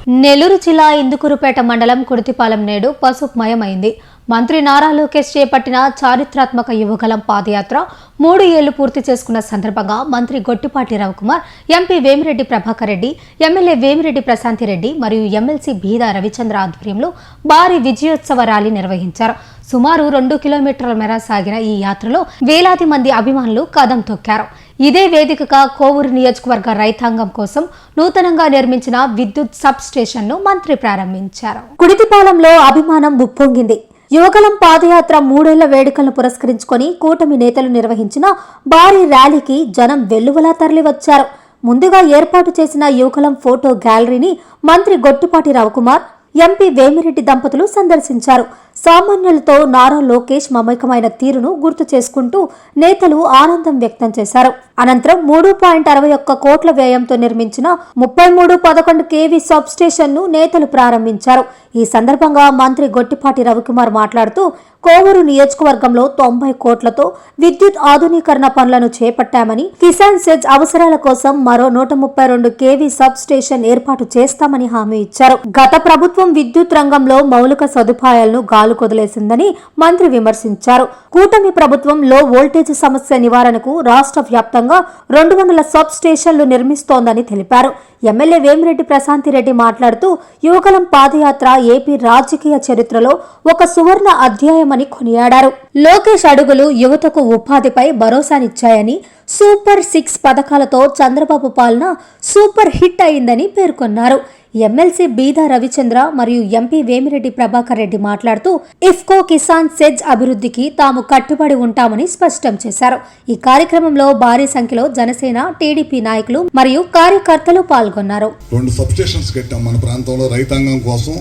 నెల్లూరు జిల్లా ఇందుకూరుపేట మండలం కుడితిపాలెం నేడు పసుపుమయమైంది. మంత్రి నారా లోకేష్ చేపట్టిన చారిత్రాత్మక యువగలం పాదయాత్ర 3 ఏళ్లు పూర్తి చేసుకున్న సందర్భంగా మంత్రి గొట్టిపాటి రవికుమార్, ఎంపీ వేమిరెడ్డి ప్రభాకర్ రెడ్డి, ఎమ్మెల్యే వేమిరెడ్డి ప్రశాంతిరెడ్డి మరియు ఎమ్మెల్సీ బీదా రవిచంద్ర ఆధ్వర్యంలో భారీ విజయోత్సవ ర్యాలీ నిర్వహించారు. సుమారు 2 కిలోమీటర్ల మేర సాగిన ఈ యాత్రలో వేలాది మంది అభిమానులు కదం తొక్కారు. ఇదే వేదికగా కోవూరు నియోజకవర్గ రైతాంగం కోసం నూతనంగా నిర్మించిన విద్యుత్ సబ్ స్టేషన్ ను మంత్రి ప్రారంభించారు. కుడితిపాలెంలో అభిమానం ఉప్పొంగింది. యువగలం పాదయాత్ర 3 ఏళ్ల వేడుకలను పురస్కరించుకొని కూటమి నేతలు నిర్వహించిన భారీ ర్యాలీకి జనం వెల్లువలా తరలివచ్చారు. ముందుగా ఏర్పాటు చేసిన యువగలం ఫోటో గ్యాలరీని మంత్రి గొట్టిపాటి రవికుమార్, ఎంపీ వేమిరెడ్డి దంపతులు సందర్శించారు. సామాన్యులతో నారా లోకేష్ మమేకమైన తీరును గుర్తు చేసుకుంటూ నేతలు ఆనందం వ్యక్తం చేశారు. అనంతరం 3.61 కోట్ల వ్యయంతో నిర్మించిన 3311 kV సబ్ స్టేషన్ ను నేతలు ప్రారంభించారు. ఈ సందర్భంగా మంత్రి గొట్టిపాటి రవికుమార్ మాట్లాడుతూ కోవూరు నియోజకవర్గంలో 90 కోట్లతో విద్యుత్ ఆధునీకరణ పనులను చేపట్టామని, కిసాన్ సెజ్ అవసరాల కోసం మరో 132 kV సబ్ స్టేషన్ ఏర్పాటు చేస్తామని హామీ ఇచ్చారు. గత ప్రభుత్వం విద్యుత్ రంగంలో మౌలిక సదుపాయాలను గాలుకొదిలేసిందని మంత్రి విమర్శించారు. కూటమి ప్రభుత్వం లో వోల్టేజ్ సమస్య నివారణకు రాష్ట్ర వ్యాప్తంగా 200 సబ్ స్టేషన్లు నిర్మిస్తోందని తెలిపారు. ఎమ్మెల్యే వేమిరెడ్డి ప్రశాంతిరెడ్డి మాట్లాడుతూ యువగలం పాదయాత్ర ఏపీ రాజకీయ చరిత్రలో ఒక సువర్ణ అధ్యాయమని కొనియాడారు. లోకేష్ అడుగులు యువతకు ఉపాధిపై భరోసానిచ్చాయని, సూపర్ 6 పథకాలతో చంద్రబాబు పాలన సూపర్ హిట్ అయిందని పేర్కొన్నారు. ఎమ్మెల్సీ బీదా రవిచంద్ర మరియు ఎంపీ వేమిరెడ్డి ప్రభాకర్ రెడ్డి మాట్లాడుతూ ఇఫ్కో, కిసాన్ సెజ్ అభివృద్ధికి తాము కట్టుబడి ఉంటామని స్పష్టం చేశారు. ఈ కార్యక్రమంలో భారీ సంఖ్యలో జనసేన, టీడీపీ నాయకులు మరియు కార్యకర్తలు పాల్గొన్నారు. 2 సబ్ స్టేషన్స్ కట్టాం మన ప్రాంతంలో రైతాంగం కోసం.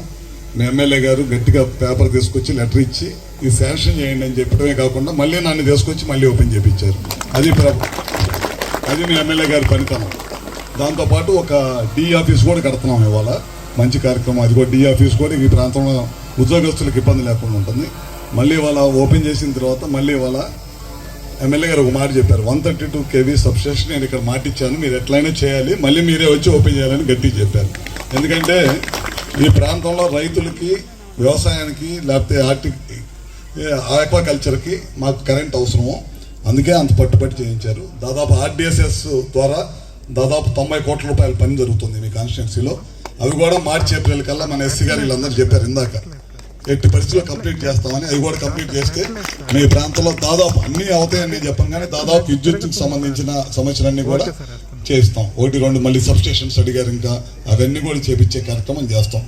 మీ ఎమ్మెల్యే గారు గట్టిగా పేపర్ తీసుకొచ్చి లెటర్ ఇచ్చి ఇది శాంక్షన్ చేయండి అని చెప్పడమే కాకుండా మళ్ళీ నన్ను తీసుకొచ్చి మళ్ళీ ఓపెన్ చేయించారు. అది మీ ఎమ్మెల్యే గారి పనితనం. దాంతోపాటు ఒక డి ఆఫీస్ కూడా కడుతున్నాం ఇవాళ. మంచి కార్యక్రమం. అది కూడా డి ఆఫీస్ కూడా ఈ ప్రాంతంలో ఉద్యోగస్తులకు ఇబ్బంది లేకుండా ఉంటుంది. మళ్ళీ ఇవాళ ఓపెన్ చేసిన తర్వాత మళ్ళీ ఇవాళ ఎమ్మెల్యే గారు ఒక మాట చెప్పారు, 132 kV సబ్ స్టేషన్ నేను ఇక్కడ మాట ఇచ్చాను, మీరు ఎట్లయినా చేయాలి, మళ్ళీ మీరే వచ్చి ఓపెన్ చేయాలని గట్టిగా చెప్పారు. ఎందుకంటే ఈ ప్రాంతంలో రైతులకి, వ్యవసాయానికి, లేకపోతే ఆక్వాకల్చర్కి మాకు కరెంట్ అవసరము. అందుకే అంత పట్టుబట్టి చేయించారు. దాదాపు ఆర్డిఎస్ఎస్ ద్వారా దాదాపు 90 కోట్ల రూపాయల పని జరుగుతుంది మీ కాన్స్టిట్యున్సీలో. అవి కూడా మార్చి, ఏప్రిల్ కల్లా మన ఎస్సీ గారు వీళ్ళందరూ చెప్పారు ఇందాక, ఎట్టి పరిస్థితుల్లో కంప్లీట్ చేస్తామని. అవి కూడా కంప్లీట్ చేస్తే మీ ప్రాంతంలో దాదాపు అన్నీ అవుతాయని నేను చెప్పాను, కానీ దాదాపు విద్యుత్తుకు సంబంధించిన సమస్యలన్నీ కూడా చేస్తాం. 1-2 మళ్ళీ సబ్ స్టేషన్స్ అడిగారు, ఇంకా అవన్నీ కూడా చేపించే కార్యక్రమం చేస్తాం.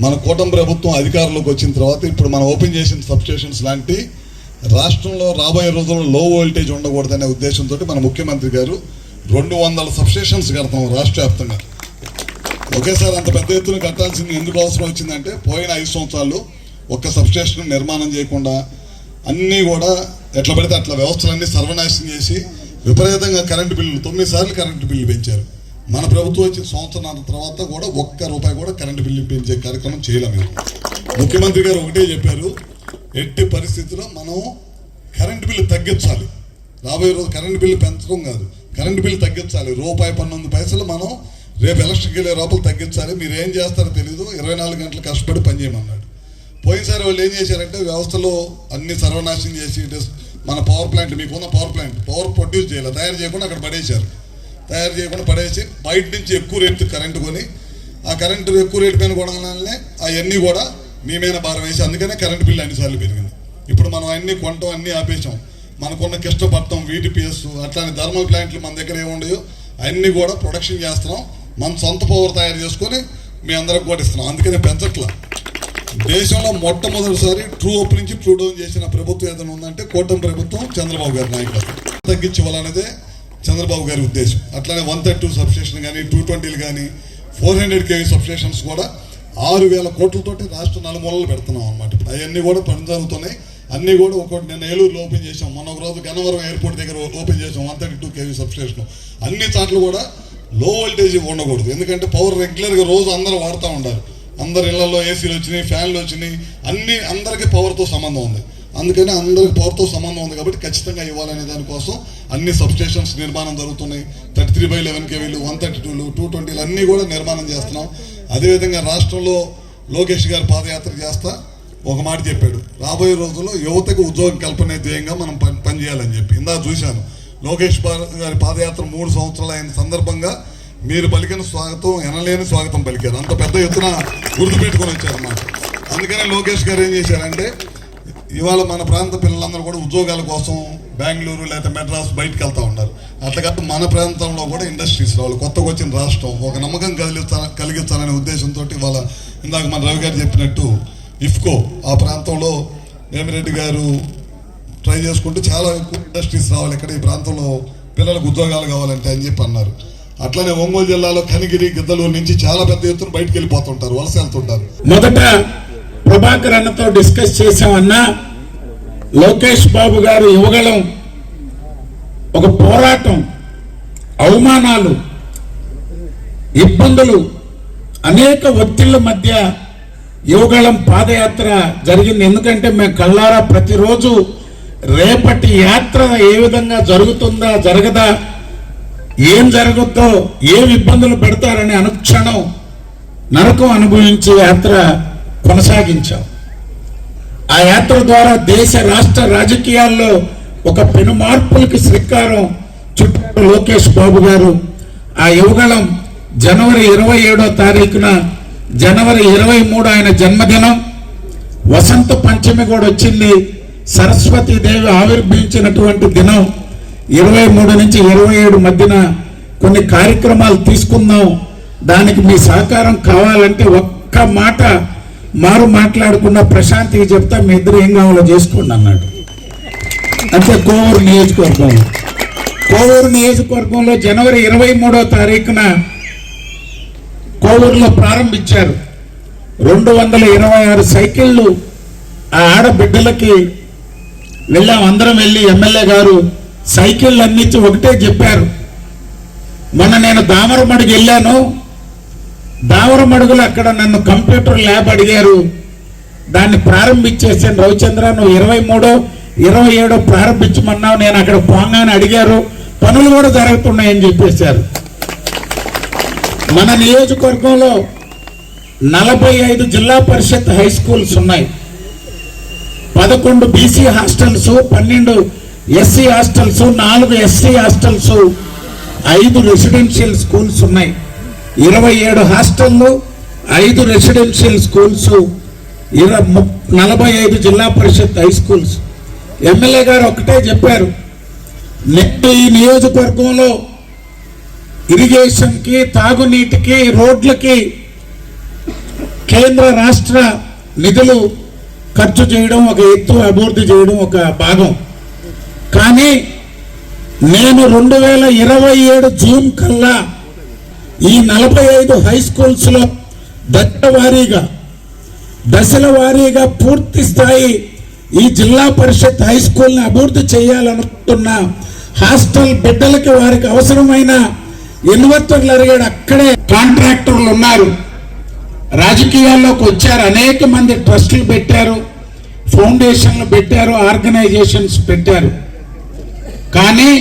మన కూటమి ప్రభుత్వం అధికారంలోకి వచ్చిన తర్వాత ఇప్పుడు మనం ఓపెన్ చేసిన సబ్ స్టేషన్స్ లాంటి రాష్ట్రంలో రాబోయే రోజుల్లో లో వోల్టేజ్ ఉండకూడదనే ఉద్దేశంతో మన ముఖ్యమంత్రి గారు 200 సబ్ స్టేషన్స్ కడతాం రాష్ట్ర వ్యాప్తంగా. ఒకేసారి అంత పెద్ద ఎత్తున కట్టాల్సింది ఎందుకు అవసరం వచ్చిందంటే, పోయిన 5 సంవత్సరాలు ఒక్క సబ్ స్టేషన్ నిర్మాణం చేయకుండా అన్నీ కూడా ఎట్లా పడితే అట్లా వ్యవస్థలన్నీ సర్వనాశనం చేసి విపరీతంగా కరెంటు బిల్లులు 9 సార్లు కరెంటు బిల్లు పెంచారు. మన ప్రభుత్వం వచ్చిన సంవత్సరాల తర్వాత కూడా ₹1 కూడా కరెంటు బిల్లు పెంచే కార్యక్రమం చేయలేము. ముఖ్యమంత్రి గారు ఒకటే చెప్పారు, ఎట్టి పరిస్థితుల్లో మనం కరెంటు బిల్లు తగ్గించాలి. రాబోయే రోజు కరెంటు బిల్లు పెంచడం కాదు, కరెంటు బిల్లు తగ్గించాలి. ₹1.19 మనం రేపు ఎలక్షన్కి వెళ్ళే రూపాయలు తగ్గించాలి. మీరు ఏం చేస్తారో తెలీదు, 24 గంటలు కష్టపడి పనిచేయమన్నాడు. పోయినసారి వాళ్ళు ఏం చేశారంటే వ్యవస్థలో అన్ని సర్వనాశనం చేసి మన పవర్ ప్లాంట్, మీకున్న పవర్ ప్రొడ్యూస్ చేయాలి, తయారు చేయకుండా అక్కడ పడేశారు. తయారు చేయకుండా పడేసి బయట నుంచి ఎక్కువ రేటు కరెంటు కొని, ఆ కరెంటు ఎక్కువ రేటు పైన కొనగానే అవన్నీ కూడా మీ మీద భారం వేసి, అందుకనే కరెంటు బిల్లు అన్నిసార్లు పెరిగింది. ఇప్పుడు మనం అన్ని కొనటం అన్నీ ఆపేసాం. మనకున్న కృష్ణపట్నం, వీటిపిఎస్, అట్లానే థర్మల్ ప్లాంట్లు మన దగ్గర ఏముండయో అన్నీ కూడా ప్రొడక్షన్ చేస్తున్నాం. మన సొంత పవర్ తయారు చేసుకొని మీ అందరికి కూడా ఇస్తున్నాం. అందుకనే పెంచట్లా. దేశంలో మొట్టమొదటిసారి ట్రూ అప్ నుంచి ట్రూ డౌన్ చేసిన ప్రభుత్వం ఏదైనా ఉందంటే కూటమి ప్రభుత్వం, చంద్రబాబు గారి నాయకత్వం. తగ్గించాలనేదే చంద్రబాబు గారి ఉద్దేశం. అట్లానే 132 సబ్ స్టేషన్ కానీ, 220 కానీ, 400 kV సబ్ స్టేషన్స్ కూడా 6,000 కోట్లతోటి రాష్ట్ర నలుమూలలు పెడుతున్నాం అన్నమాట. అవన్నీ కూడా పని జరుగుతున్నాయి. అన్నీ కూడా ఒకటి నేను ఏలూరులో ఓపెన్ చేసాం, మొన్న ఒక రోజు గన్నవరం ఎయిర్పోర్ట్ దగ్గర ఓపెన్ చేసాం 132 kV సబ్ స్టేషన్. అన్ని చాట్లు కూడా లో వోల్టేజ్ ఉండకూడదు, ఎందుకంటే పవర్ రెగ్యులర్గా రోజు అందరూ వాడుతూ ఉండాలి. అందరి ఇళ్లలో ఏసీలు వచ్చినాయి, ఫ్యాన్లు వచ్చినాయి, అందరికీ పవర్తో సంబంధం ఉంది. అందుకని అందరికి పవర్తో సంబంధం ఉంది కాబట్టి ఖచ్చితంగా ఇవ్వాలనే దానికోసం అన్ని సబ్ స్టేషన్స్ నిర్మాణం జరుగుతున్నాయి. 33/11 kV, 132, 220 అన్నీ కూడా నిర్మాణం చేస్తున్నాం. అదేవిధంగా రాష్ట్రంలో లోకేష్ గారు పాదయాత్ర చేస్తా ఒక మాట చెప్పాడు, రాబోయే రోజుల్లో యువతకు ఉద్యోగ కల్పనే ధ్యేయంగా మనం పనిచేయాలని చెప్పి. ఇందా చూశాను లోకేష్ గారి పాదయాత్ర 3 సంవత్సరాలు అయిన సందర్భంగా మీరు పలికిన స్వాగతం ఎనలేని స్వాగతం పలికారు. అంత పెద్ద ఎత్తున గుర్తుపెట్టుకొని వచ్చారన్నమాట. అందుకనే లోకేష్ గారు ఏం చేశారంటే ఇవాళ మన ప్రాంత పిల్లలందరూ కూడా ఉద్యోగాల కోసం బెంగళూరు లేదా మెడ్రాస్ బయటకు వెళ్తూ ఉన్నారు. అట్లా కాదు మన ప్రాంతంలో కూడా ఇండస్ట్రీస్ రావాలి, కొత్తగా వచ్చిన రాష్ట్రం ఒక నమ్మకం కలిగించాలనే ఉద్దేశంతో ఇవాళ ఇందాక మన రవి గారు చెప్పినట్టు ఇఫ్కో ఆ ప్రాంతంలో వేమిరెడ్డి గారు ట్రై చేసుకుంటూ చాలా ఎక్కువ ఇండస్ట్రీస్ రావాలి ఇక్కడ ఈ ప్రాంతంలో పిల్లలకు ఉద్యోగాలు కావాలంటే అని చెప్పి అన్నారు. అట్లనే ఒంగోలు జిల్లాలో కనిగిరి గిద్దలూరు నుంచి చాలా పెద్ద ఎత్తున బయటకు వెళ్ళిపోతుంటారు, వలస వెళ్తుంటారు. మొదట ప్రభాకర్ అన్నతో డిస్కస్ చేసామన్నా లోకేష్ బాబు గారు యువగళం ఒక పోరాటం, అవమానాలు, ఇబ్బందులు, అనేక ఒత్తిళ్ల మధ్య యువగళం పాదయాత్ర జరిగింది. ఎందుకంటే మేము కళ్ళారా ప్రతిరోజు రేపటి యాత్ర ఏ విధంగా జరుగుతుందా జరగదా, ఏం జరుగుద్దో, ఏం ఇబ్బందులు పెడతారని అనుక్షణం నరకం అనుభవించే యాత్ర కొనసాగించాం. ఆ యాత్ర ద్వారా దేశ రాష్ట్ర రాజకీయాల్లో ఒక పెను మార్పులకి శ్రీకారం చుట్టారు లోకేష్ బాబు గారు. ఆ యువగళం జనవరి 27వ తారీఖున, జనవరి 23 ఆయన జన్మదినం, వసంత పంచమి కూడా వచ్చింది. సరస్వతీదేవి ఆవిర్భవించినటువంటి దినం. 23 నుంచి 27 మధ్యన కొన్ని కార్యక్రమాలు తీసుకుందాం, దానికి మీ సహకారం కావాలంటే ఒక్క మాట మారు మాట్లాడుకున్న ప్రశాంతికి చెప్తా, మీ ఇద్దరు ఏం కావాలో చేసుకోండి అన్నాడు. అంటే కోవూరు నియోజకవర్గంలో జనవరి 23వ తారీఖున కోవూరులో ప్రారంభించారు. 226 సైకిళ్ళు ఆ ఆడబిడ్డలకి వెళ్ళాం. అందరం వెళ్ళి ఎమ్మెల్యే గారు సైకిళ్ళు అందించి ఒకటే చెప్పారు, మొన్న నేను దామరమడుగు వెళ్ళాను, దామరమడుగులో అక్కడ నన్ను కంప్యూటర్ ల్యాబ్ అడిగారు, దాన్ని ప్రారంభించేసాను. రవిచంద్ర నువ్వు 23, 27 ప్రారంభించమన్నావు, నేను అక్కడ పోగానే అడిగారు, పనులు కూడా జరుగుతున్నాయని చెప్పేశారు. మన నియోజకవర్గంలో 45 జిల్లా పరిషత్ హై స్కూల్స్ ఉన్నాయి, 11 BC hostels, 12 SC hostels, 4 SC hostels, 5 residential schools ఉన్నాయి, 27 హాస్టళ్ళు, 5 రెసిడెన్షియల్ స్కూల్స్, 45 జిల్లా పరిషత్ హై స్కూల్స్. ఎమ్మెల్యే గారు ఒకటే చెప్పారు, నేను ఈ నియోజకవర్గంలో ఇరిగేషన్కి, తాగునీటికి, రోడ్లకి కేంద్ర రాష్ట్ర నిధులు ఖర్చు చేయడం ఒక ఎత్తు, అభివృద్ధి చేయడం ఒక భాగం. కానీ నేను 2027 జూన్ కల్లా ఈ 45 హై స్కూల్స్ లో దశల వారీగా పూర్తి స్థాయి ఈ జిల్లా పరిషత్ హై స్కూల్ ని అభివృద్ధి చేయాలనుకుంటున్నా. హాస్టల్ బిడ్డలకి వారికి అవసరమైన ఇన్వర్టర్లు అడిగాడు, అక్కడే కాంట్రాక్టర్లు ఉన్నారు, రాజకీయాల్లోకి వచ్చారు, అనేక మంది ట్రస్టులు పెట్టారు, ఫౌండేషన్లు పెట్టారు, ఆర్గనైజేషన్స్ పెట్టారు. కానీ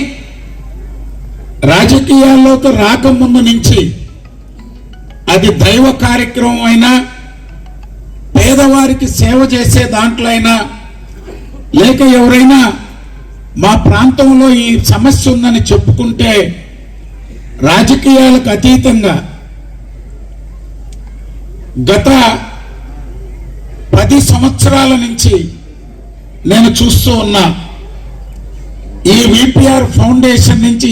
రాజకీయాల్లోకి రాకముందు నుంచి అది దైవ కార్యక్రమం అయినా, పేదవారికి సేవ చేసే దాంట్లో అయినా, లేక ఎవరైనా మా ప్రాంతంలో ఈ సమస్య ఉందని చెప్పుకుంటే రాజకీయాలకు అతీతంగా గత 10 సంవత్సరాల నుంచి నేను చూస్తూ ఉన్నా. ఈ విపిఆర్ ఫౌండేషన్ నుంచి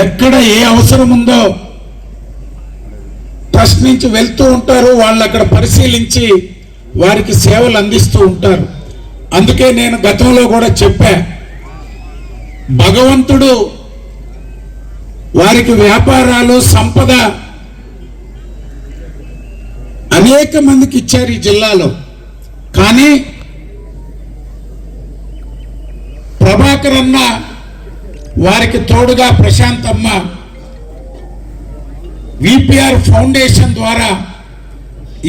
ఎక్కడ ఏ అవసరం ఉందో ట్రస్ట్ నుంచి వెళ్తూ ఉంటారు, వాళ్ళు అక్కడ పరిశీలించి వారికి సేవలు అందిస్తూ ఉంటారు. అందుకే నేను గతంలో కూడా చెప్పా, భగవంతుడు వారికి వ్యాపారాలు, సంపద అనేక మందికి ఇచ్చారు ఈ జిల్లాలో. కానీ ప్రభాకర్ అన్న వారికి తోడుగా ప్రశాంతమ్మ విపిఆర్ ఫౌండేషన్ ద్వారా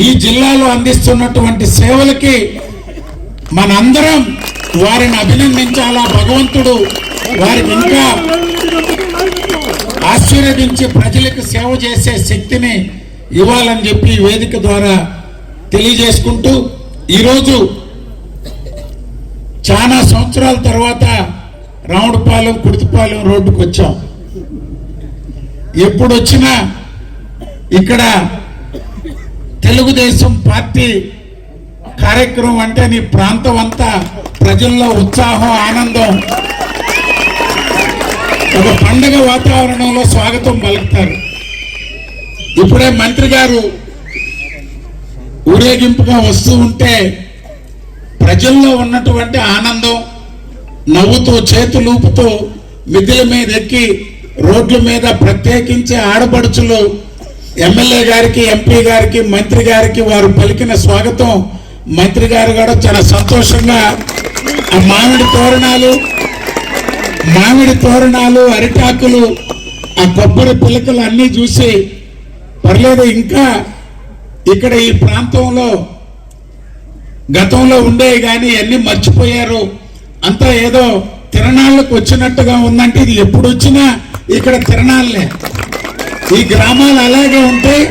ఈ జిల్లాలో అందిస్తున్నటువంటి సేవలకి మనందరం వారిని అభినందించాలా. భగవంతుడు వారికి ఇంకా ఆశీర్వదించి ప్రజలకు సేవ చేసే శక్తిని ఇవ్వాలని చెప్పి ఈ వేదిక ద్వారా తెలియజేసుకుంటూ ఈరోజు చాలా సంవత్సరాల తర్వాత రావుడుపాలెం కుర్తిపాలెం రోడ్డుకు వచ్చాం. ఎప్పుడు వచ్చినా ఇక్కడ తెలుగుదేశం పార్టీ కార్యక్రమం అంటే నీ ప్రాంతం అంతా ప్రజల్లో ఉత్సాహం, ఆనందం, ఒక పండగ వాతావరణంలో స్వాగతం పలుకుతారు. ఇప్పుడే మంత్రి గారు ఊరేగింపుగా వస్తూ ఉంటే ప్రజల్లో ఉన్నటువంటి ఆనందం, నవ్వుతూ చేతులూపుతూ మిద్దెల మీద ఎక్కి రోడ్ల మీద ప్రత్యేకించి ఆడపడుచులు ఎమ్మెల్యే గారికి, ఎంపీ గారికి, మంత్రి గారికి వారు పలికిన స్వాగతం, మంత్రి గారు కూడా చాలా సంతోషంగా ఆ మామిడి తోరణాలు, అరిటాకులు, ఆ కొబ్బరి పిలకలు అన్నీ చూసి పర్లేదు, ఇంకా ఇక్కడ ఈ ప్రాంతంలో గతంలో ఉండేవి కానీ అన్ని మర్చిపోయారు, అంతా ఏదో తిరణాళ్ళకు వచ్చినట్టుగా ఉందంటే ఇది ఎప్పుడు వచ్చినా ఇక్కడ తిరణాలే. ఈ గ్రామాలు అలాగే ఉంటాయి.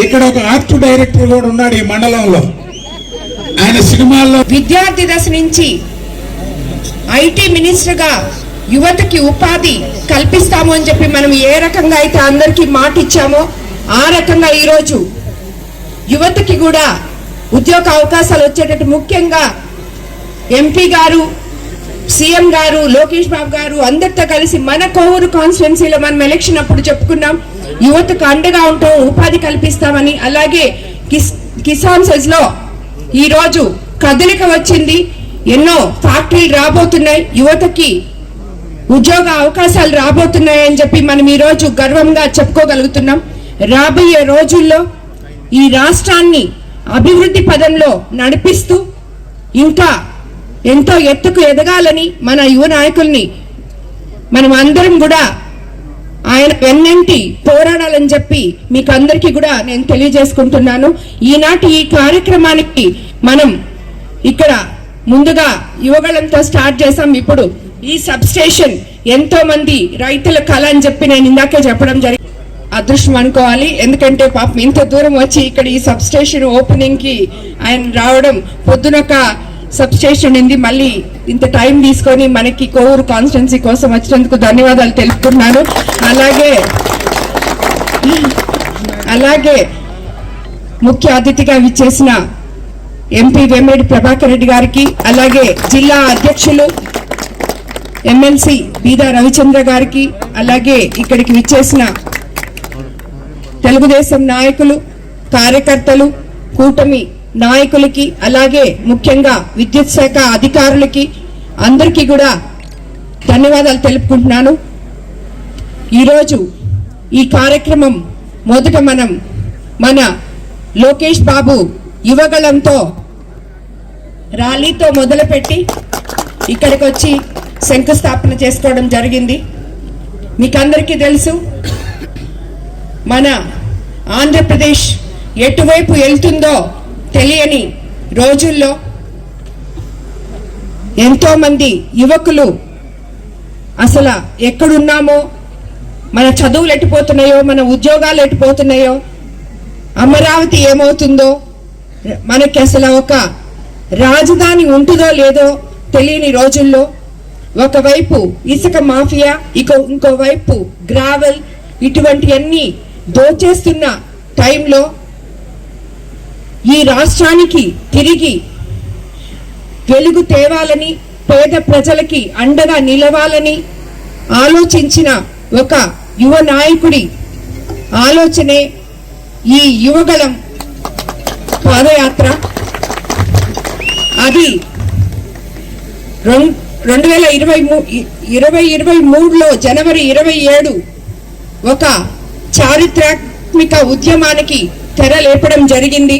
ఇక్కడ ఒక ఆర్ట్ డైరెక్టర్ కూడా ఉన్నాడు ఈ మండలంలో. ఆయన సినిమాల్లో విద్యార్థి దశ నుంచి ఐటీ మినిస్టర్ గా యువతకి ఉపాధి కల్పిస్తాము అని చెప్పి మనం ఏ రకంగా అయితే అందరికీ మాట ఇచ్చామో ఆ రకంగా ఈరోజు యువతకి కూడా ఉద్యోగ అవకాశాలు వచ్చేటట్టు ముఖ్యంగా ఎంపీ గారు, సీఎం గారు, లోకేష్ బాబు గారు అందరితో కలిసి మన కోవూరు కాన్స్టిట్యున్సీలో మనం ఎలక్షన్ అప్పుడు చెప్పుకున్నాం యువతకు అండగా ఉంటాం, ఉపాధి కల్పిస్తామని. అలాగే కిసాన్ సెజ్ లో ఈ రోజు కదలిక వచ్చింది, ఎన్నో ఫ్యాక్టరీలు రాబోతున్నాయి, యువతకి ఉద్యోగ అవకాశాలు రాబోతున్నాయి అని చెప్పి మనం ఈ రోజు గర్వంగా చెప్పుకోగలుగుతున్నాం. రాబోయే రోజుల్లో ఈ రాష్ట్రాన్ని అభివృద్ధి పదంలో నడిపిస్తూ ఇంకా ఎంతో ఎత్తుకు ఎదగాలని మన యువ నాయకుల్ని మనం అందరం కూడా ఆయన వెన్నంటి పోరాడాలని చెప్పి మీకు అందరికీ కూడా నేను తెలియజేసుకుంటున్నాను. ఈనాటి ఈ కార్యక్రమానికి మనం ఇక్కడ ముందుగా యువగళంతో స్టార్ట్ చేసాం. ఇప్పుడు ఈ సబ్ స్టేషన్ ఎంతో మంది రైతుల కళ అని చెప్పి నేను ఇందాకే చెప్పడం జరిగింది. అదృష్టం అనుకోవాలి, ఎందుకంటే పాపం ఇంత దూరం వచ్చి ఇక్కడ ఈ సబ్ స్టేషన్ ఓపెనింగ్ కి ఆయన రావడం, పొద్దునొక సబ్ స్టేషన్ ఉంది, మళ్ళీ ఇంత టైం తీసుకొని మనకి కోవూరు కాన్స్టిట్యున్సీ కోసం వచ్చినందుకు ధన్యవాదాలు తెలుపుతున్నాను. అలాగే ముఖ్య అతిథిగా విచ్చేసిన ఎంపీ వేమిరెడ్డి ప్రభాకర్ రెడ్డి గారికి, అలాగే జిల్లా అధ్యక్షులు ఎమ్మెల్సీ బీదా రవిచంద్ర గారికి, అలాగే ఇక్కడికి విచ్చేసిన తెలుగుదేశం నాయకులు, కార్యకర్తలు, కూటమి నాయకులకి, అలాగే ముఖ్యంగా విద్యుత్ శాఖ అధికారులకి అందరికీ కూడా ధన్యవాదాలు తెలుపుకుంటున్నాను. ఈరోజు ఈ కార్యక్రమం మొదట మనం మన లోకేష్ బాబు యువగళంతో ర్యాలీతో మొదలుపెట్టి ఇక్కడికి వచ్చి శంకుస్థాపన చేసుకోవడం జరిగింది. మీకు అందరికీ తెలుసు మన ఆంధ్రప్రదేశ్ ఎటువైపు వెళ్తుందో తెలియని రోజుల్లో ఎంతో మంది యువకులు అసలు ఎక్కడున్నామో, మన చదువులు ఎట్టిపోతున్నాయో, మన ఉద్యోగాలు ఎట్టిపోతున్నాయో, అమరావతి ఏమవుతుందో, మనకి అసలు ఒక రాజధాని ఉంటుందో లేదో తెలియని రోజుల్లో ఒకవైపు ఇసుక మాఫియా, ఇంకోవైపు గ్రావెల్, ఇటువంటివన్నీ దోచేస్తున్న టైంలో ఈ రాష్ట్రానికి తిరిగి వెలుగు తేవాలని, పేద ప్రజలకి అండగా నిలవాలని ఆలోచించిన ఒక యువ నాయకుడి ఆలోచనే ఈ యువగళం పాదయాత్ర. అది 2023లో జనవరి 27 ఒక చారిత్రాత్మక ఉద్యమానికి తెర లేపడం జరిగింది.